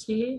6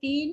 3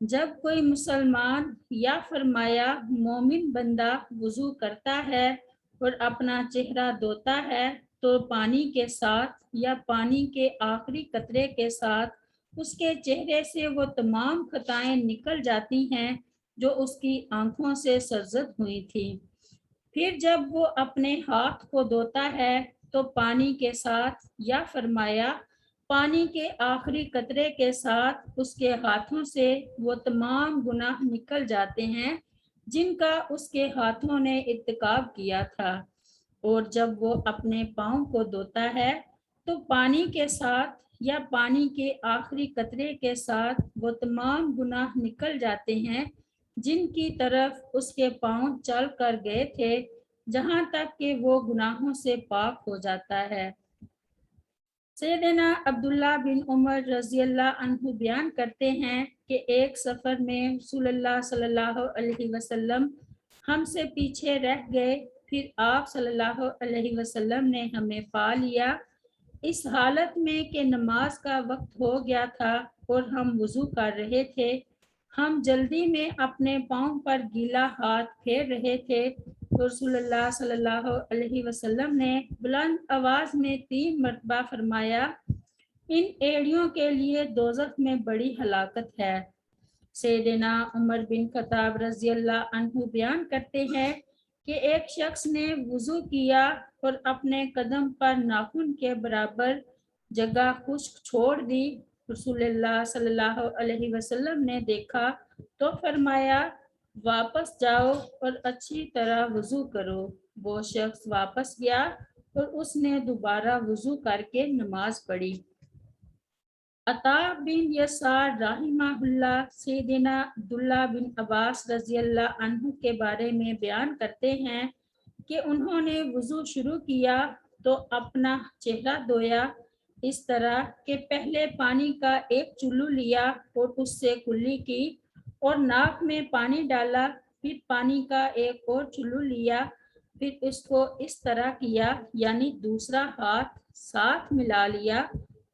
جب کوئی مسلمان یا فرمایا مومن بندہ وضو کرتا ہے اور اپنا چہرہ دھوتا ہے تو پانی کے ساتھ یا پانی کے آخری قطرے کے ساتھ اس کے چہرے سے وہ تمام خطائیں نکل جاتی ہیں جو اس کی آنکھوں سے سرزد ہوئی تھی۔ پھر جب وہ اپنے ہاتھ کو دھوتا ہے تو پانی کے ساتھ یا فرمایا پانی کے آخری قطرے کے ساتھ اس کے ہاتھوں سے وہ تمام گناہ نکل جاتے ہیں جن کا اس کے ہاتھوں نے ارتکاب کیا تھا۔ اور جب وہ اپنے پاؤں کو دھوتا ہے تو پانی کے ساتھ یا پانی کے آخری قطرے کے ساتھ وہ تمام گناہ نکل جاتے ہیں جن کی طرف اس کے پاؤں چل کر گئے تھے جہاں تک کہ وہ گناہوں سے پاک ہو جاتا ہے۔ سیدنا عبداللہ بن عمر رضی اللہ عنہ بیان کرتے ہیں کہ ایک سفر میں رسول اللہ صلی اللہ علیہ وسلم ہم سے پیچھے رہ گئے، پھر آپ صلی اللہ علیہ وسلم نے ہمیں پا لیا اس حالت میں کہ نماز کا وقت ہو گیا تھا اور ہم وضو کر رہے تھے۔ ہم جلدی میں اپنے پاؤں پر گیلا ہاتھ پھیر رہے تھے تو رسول اللہ صلی اللہ علیہ وسلم نے بلند آواز میں 3 مرتبہ فرمایا، ان ایڑیوں کے لیے دوزخ میں بڑی ہلاکت ہے۔ سیدنا عمر بن خطاب رضی اللہ عنہ بیان کرتے ہیں کہ ایک شخص نے وضو کیا اور اپنے قدم پر ناخن کے برابر جگہ خشک چھوڑ دی۔ رسول اللہ صلی اللہ علیہ وسلم نے دیکھا تو فرمایا، واپس جاؤ اور اچھی طرح وضو کرو۔ وہ شخص واپس گیا اور اس نے دوبارہ وضو کر کے نماز پڑھی۔ عطا بن یسار رحمہ اللہ سیدنا عبداللہ بن عباس رضی اللہ عنہ کے بارے میں بیان کرتے ہیں کہ انہوں نے وضو شروع کیا تو اپنا چہرہ دھویا اس طرح کہ پہلے پانی کا ایک چلو لیا اور اس سے کلی کی اور ناک میں پانی ڈالا، پھر پانی کا ایک اور چلو لیا، پھر اس کو اس طرح کیا یعنی دوسرا ہاتھ ساتھ ملا لیا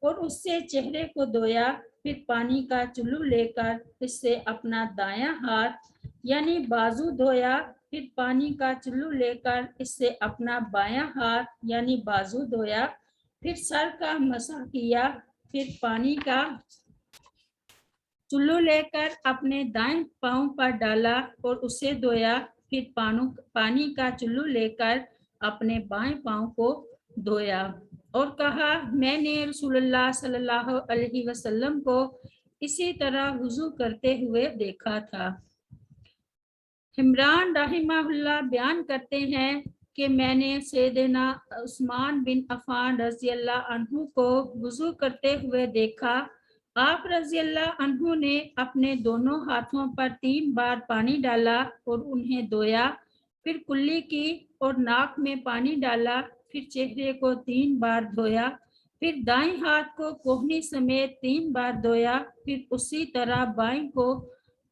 اور اس سے چہرے کو دھویا، پھر پانی کا چلو لے کر اس سے اپنا دایاں ہاتھ یعنی بازو دھویا، پھر پانی کا چلو لے کر اس سے اپنا بایاں ہاتھ یعنی بازو دھویا، پھر سر کا مسح کیا، پھر پانی کا چلو لے کر اپنے دائیں پاؤں پر ڈالا اور اسے دھویا، پھر پانی کا چلو لے کر اپنے بائیں پاؤں کو دھویا اور کہا، میں نے رسول اللہ صلی اللہ علیہ وسلم کو اسی طرح وضو کرتے ہوئے دیکھا تھا۔ عمران رحمہ اللہ بیان کرتے ہیں کہ میں نے سیدنا عثمان بن عفان رضی اللہ عنہ کو وضو کرتے ہوئے دیکھا۔ آپ رضی اللہ عنہ نے اپنے دونوں ہاتھوں پر 3 بار پانی ڈالا اور انہیں دھویا، پھر کلی کی اور ناک میں پانی ڈالا، پھر چہرے کو 3 بار دھویا، پھر دائیں ہاتھ کو کوہنی سمیت 3 بار دھویا، پھر اسی طرح بائیں کو،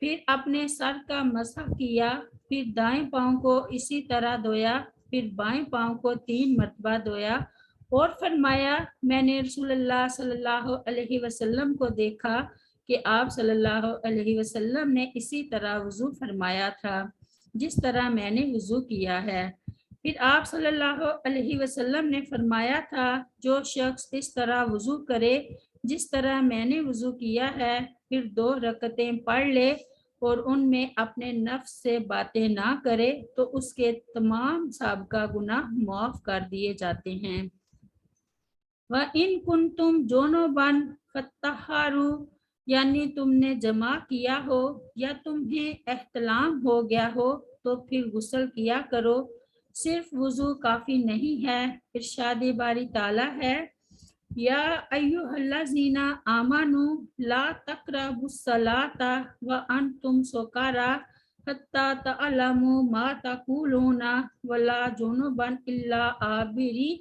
پھر اپنے سر کا مسح کیا، پھر دائیں پاؤں کو اسی طرح دھویا، پھر بائیں پاؤں کو 3 مرتبہ دھویا اور فرمایا، میں نے رسول اللہ صلی اللہ علیہ وسلم کو دیکھا کہ آپ صلی اللہ علیہ وسلم نے اسی طرح وضو فرمایا تھا جس طرح میں نے وضو کیا ہے۔ پھر آپ صلی اللہ علیہ وسلم نے فرمایا تھا، جو شخص اس طرح وضو کرے جس طرح میں نے وضو کیا ہے، پھر 2 رکعتیں پڑھ لے اور ان میں اپنے نفس سے باتیں نہ کرے تو اس کے تمام سابقہ گناہ معاف کر دیے جاتے ہیں۔ وَإِن كُنتُمْ جُنُبًا فَطَّهَّرُوا یعنی تم نے جمع کیا ہو یا تمہیں احتلام ہو گیا ہو تو پھر غسل کیا کرو، صرف وضو کافی نہیں ہے۔ ارشاد باری تعالیٰ ہے، یا ایھا الذین آمنوا لا تقربوا الصلاۃ وانتم سکارى حتی تعلموا ما تقولون ولا جنبا الا عابری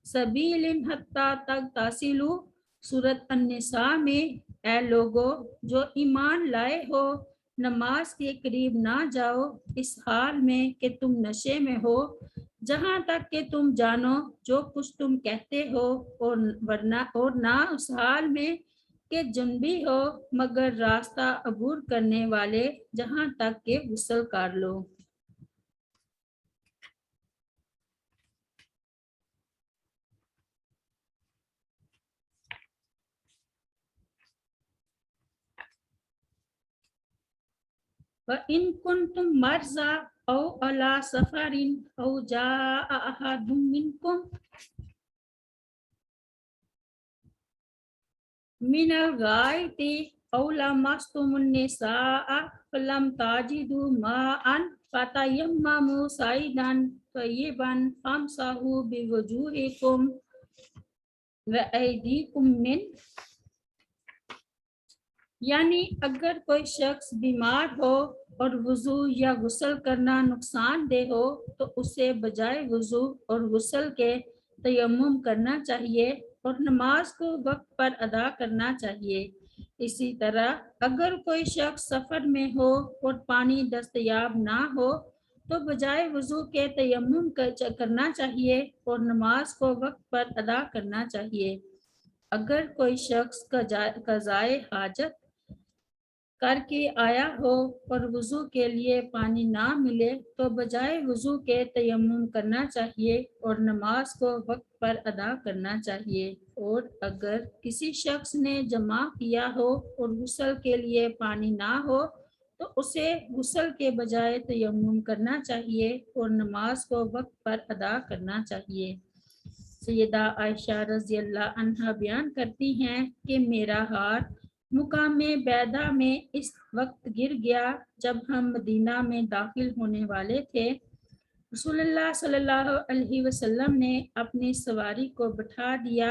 سبیل حتی تغتسلوا۔ سورۃ النساء میں، اے لوگو جو ایمان لائے ہو، نماز کے قریب نہ جاؤ اس حال میں کہ تم نشے میں ہو، جہاں تک کہ تم جانو جو کچھ تم کہتے ہو، اور نہ اس حال میں کہ جنبی ہو مگر راستہ عبور کرنے والے جہاں تک کہ غسل کر لو۔ وَإِن كُنتُم مَرْضَىٰ أَوْ عَلَىٰ سَفَرٍ أَوْ جَاءَ أَحَدٌ مِّنكُم مِّنَ الْغَائِطِ أَوْ لَمَسْتُمُ النِّسَاءَ فَلَمْ تَجِدُوا مَاءً فَتَيَمَّمُوا صَعِيدًا طَيِّبًا فَامْسَحُوا بِوُجُوهِكُمْ وَأَيْدِيكُمْ مِنْهُ۔ یعنی اگر کوئی شخص بیمار ہو اور وضو یا غسل کرنا نقصان دہ ہو تو اسے بجائے وضو اور غسل کے تیمم کرنا چاہیے اور نماز کو وقت پر ادا کرنا چاہیے۔ اسی طرح اگر کوئی شخص سفر میں ہو اور پانی دستیاب نہ ہو تو بجائے وضو کے تیمم کرنا چاہیے اور نماز کو وقت پر ادا کرنا چاہیے۔ اگر کوئی شخص قضائے حاجت کر کے آیا ہو اور وضو کے لیے پانی نہ ملے تو بجائے وضو کے تیمم کرنا چاہیے اور نماز کو وقت پر ادا کرنا چاہیے۔ اور اگر کسی شخص نے جمع کیا ہو اور غسل کے لیے پانی نہ ہو تو اسے غسل کے بجائے تیمم کرنا چاہیے اور نماز کو وقت پر ادا کرنا چاہیے۔ سیدہ عائشہ رضی اللہ عنہا بیان کرتی ہیں کہ میرا ہاتھ مقام بیدہ میں اس وقت گر گیا جب ہم مدینہ میں داخل ہونے والے تھے۔ رسول اللہ صلی اللہ علیہ وسلم نے اپنی سواری کو بٹھا دیا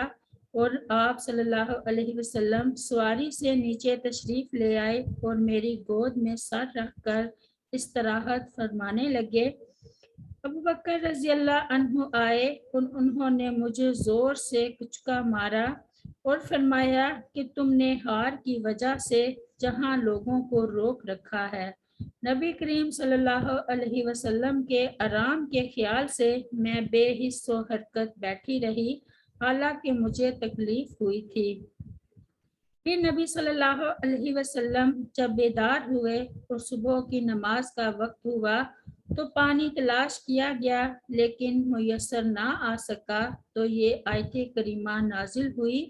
اور آپ صلی اللہ علیہ وسلم سواری سے نیچے تشریف لے آئے اور میری گود میں سر رکھ کر استراحت فرمانے لگے۔ ابوبکر رضی اللہ عنہ آئے اور انہوں نے مجھے زور سے کچکا مارا اور فرمایا کہ تم نے ہار کی وجہ سے جہاں لوگوں کو روک رکھا ہے۔ نبی کریم صلی اللہ علیہ وسلم کے آرام کے خیال سے میں بے حس و حرکت بیٹھی رہی حالانکہ مجھے تکلیف ہوئی تھی۔ پھر نبی صلی اللہ علیہ وسلم جب بیدار ہوئے اور صبح کی نماز کا وقت ہوا تو پانی تلاش کیا گیا لیکن میسر نہ آ سکا تو یہ آیت کریمہ نازل ہوئی،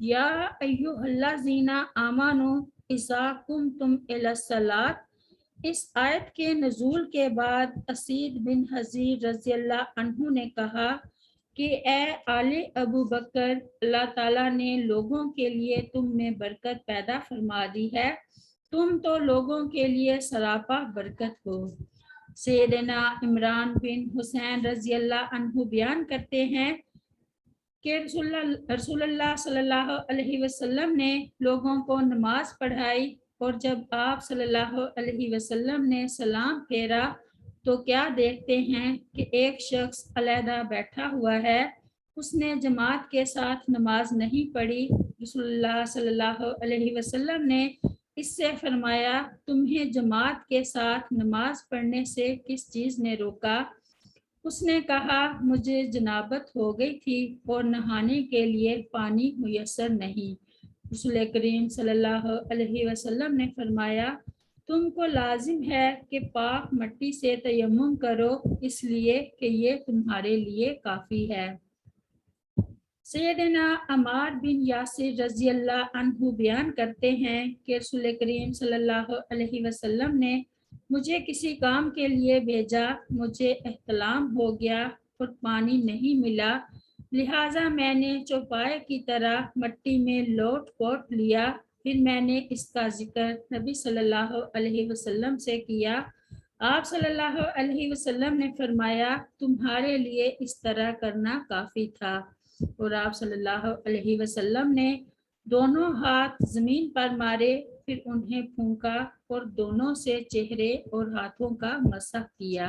یا ایھا الذین آمنوا اذا قمتم الی الصلاۃ۔ اس آیت کے نزول کے بعد اسید بن حضیر رضی اللہ عنہ نے کہا کہ اے آل ابو بکر، اللہ تعالیٰ نے لوگوں کے لیے تم میں برکت پیدا فرما دی ہے، تم تو لوگوں کے لیے سراپا برکت ہو۔ سیدنا عمران بن حسین رضی اللہ عنہ بیان کرتے ہیں کہ رسول اللہ صلی اللہ علیہ وسلم نے لوگوں کو نماز پڑھائی اور جب آپ صلی اللہ علیہ وسلم نے سلام پھیرا تو کیا دیکھتے ہیں کہ ایک شخص علیحدہ بیٹھا ہوا ہے، اس نے جماعت کے ساتھ نماز نہیں پڑھی۔ رسول اللہ صلی اللہ علیہ وسلم نے اس سے فرمایا تمہیں جماعت کے ساتھ نماز پڑھنے سے کس چیز نے روکا؟ اس نے کہا مجھے جنابت ہو گئی تھی اور نہانے کے لیے پانی میسر نہیں۔ رسول کریم صلی اللہ علیہ وسلم نے فرمایا تم کو لازم ہے کہ پاک مٹی سے تیمم کرو اس لیے کہ یہ تمہارے لیے کافی ہے۔ سیدنا عمار بن یاسر رضی اللہ عنہ بیان کرتے ہیں کہ رسول کریم صلی اللہ علیہ وسلم نے مجھے کسی کام کے لیے بھیجا، مجھے احتلام ہو گیا اور پانی نہیں ملا، لہٰذا میں نے چوپائے کی طرح مٹی میں لوٹ پوٹ لیا، پھر میں نے اس کا ذکر نبی صلی اللہ علیہ وسلم سے کیا۔ آپ صلی اللہ علیہ وسلم نے فرمایا تمہارے لیے اس طرح کرنا کافی تھا، اور آپ صلی اللہ علیہ وسلم نے دونوں ہاتھ زمین پر مارے، پھر انہیں پھونکا اور دونوں سے چہرے اور ہاتھوں کا مسح کیا۔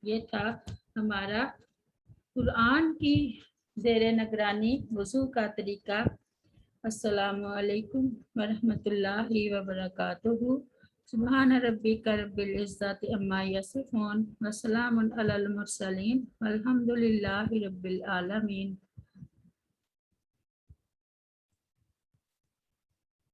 یہ تھا ہمارا قرآن کی زیر نگرانی وضو کا طریقہ۔ السلام علیکم ورحمۃ اللہ وبرکاتہ۔ سبحان ربک رب العزت عما یصفون وسلام علی المرسلین والحمد للہ رب العالمین۔